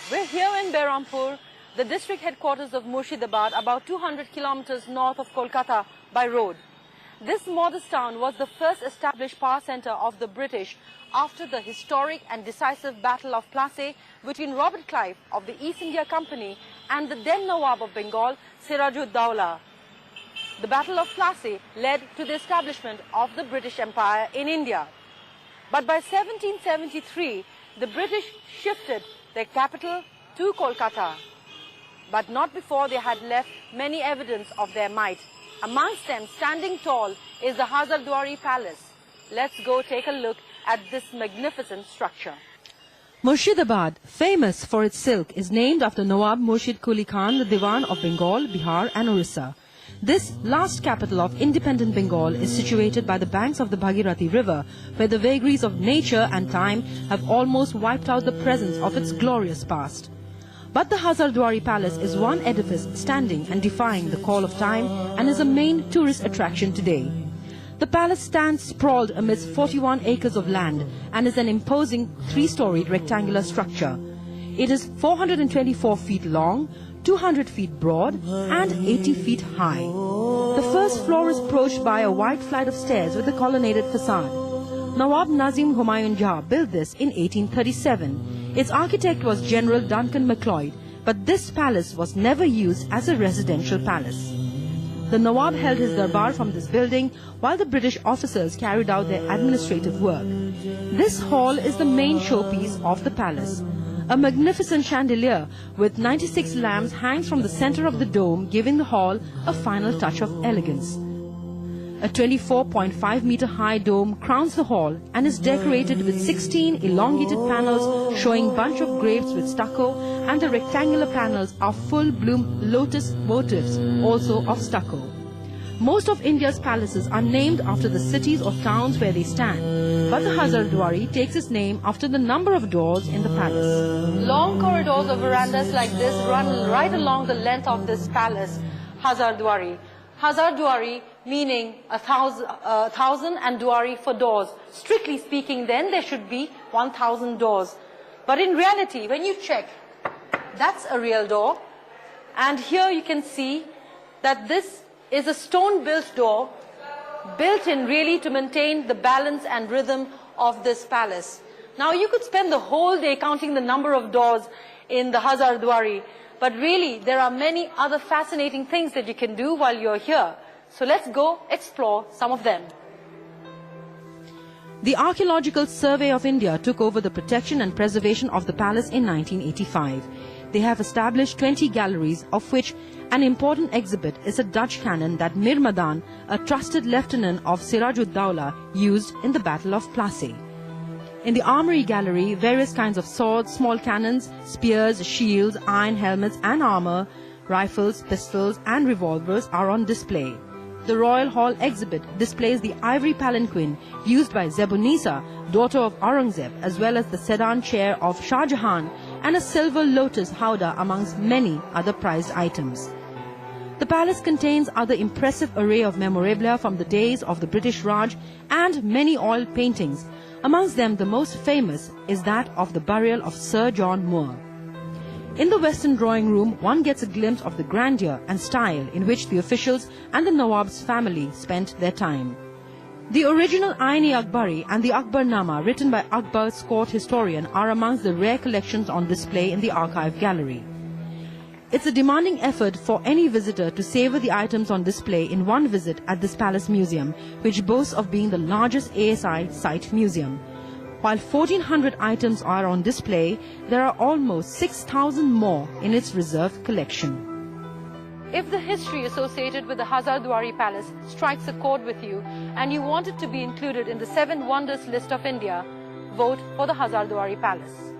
We're here in Berhampur, the district headquarters of Murshidabad, about 200 kilometers north of Kolkata by road. This modest town was the first established power center of the British after the historic and decisive Battle of Plassey between Robert Clive of the East India Company and the then Nawab of Bengal, Siraj-ud-Dawla. The Battle of Plassey led to the establishment of the British Empire in India. But by 1773, the British shifted their capital to Kolkata, but not before they had left many evidence of their might. Amongst them, standing tall, is the Hazardwari Palace. Let's go take a look at this magnificent structure. Murshidabad, famous for its silk, is named after Nawab Murshid Quli Khan, the Diwan of Bengal, Bihar and Orissa. This last capital of independent Bengal is situated by the banks of the Bhagirathi river, where the vagaries of nature and time have almost wiped out the presence of its glorious past. But the Hazardwari Palace is one edifice standing and defying the call of time and is a main tourist attraction today. The palace stands sprawled amidst 41 acres of land and is an imposing three-storied rectangular structure. It is 424 feet long, 200 feet broad and 80 feet high. The first floor is approached by a wide flight of stairs with a colonnaded facade. Nawab Nazim Humayun Jah built this in 1837. Its architect was General Duncan Macleod, but this palace was never used as a residential palace. The Nawab held his darbar from this building while the British officers carried out their administrative work. This hall is the main showpiece of the palace. A magnificent chandelier with 96 lamps hangs from the center of the dome, giving the hall a final touch of elegance. A 24.5 meter high dome crowns the hall and is decorated with 16 elongated panels showing bunch of grapes with stucco, and the rectangular panels are full bloom lotus motifs, also of stucco. Most of India's palaces are named after the cities or towns where they stand, but the Hazardwari takes its name after the number of doors in the palace. Long corridors of verandas like this run right along the length of this palace, Hazardwari. Hazardwari meaning a thousand and Dwari for doors. Strictly speaking, then there should be 1,000 doors. But in reality, when you check, that's a real door. And here you can see that this is a stone-built door, built in really to maintain the balance and rhythm of this palace. Now you could spend the whole day counting the number of doors in the Hazardwari, but really there are many other fascinating things that you can do while you're here. So let's go explore some of them. The Archaeological Survey of India took over the protection and preservation of the palace in 1985. They have established 20 galleries, of which an important exhibit is a Dutch cannon that Mir Madan, a trusted lieutenant of Siraj-ud-Dawla, used in the Battle of Plassey. In the Armory Gallery, various kinds of swords, small cannons, spears, shields, iron helmets and armor, rifles, pistols and revolvers are on display. The Royal Hall exhibit displays the ivory palanquin used by Zebunisa, daughter of Aurangzeb, as well as the sedan chair of Shah Jahan and a silver lotus howdah amongst many other prized items. The palace contains other impressive array of memorabilia from the days of the British Raj and many oil paintings. Amongst them, the most famous is that of the burial of Sir John Moore. In the Western drawing room, one gets a glimpse of the grandeur and style in which the officials and the Nawab's family spent their time. The original Ain-i-Akbari and the Akbarnama, written by Akbar's court historian, are amongst the rare collections on display in the archive gallery. It's a demanding effort for any visitor to savor the items on display in one visit at this palace museum, which boasts of being the largest ASI site museum. While 1,400 items are on display, there are almost 6,000 more in its reserve collection. If the history associated with the Hazardwari Palace strikes a chord with you and you want it to be included in the 7 Wonders list of India, vote for the Hazardwari Palace.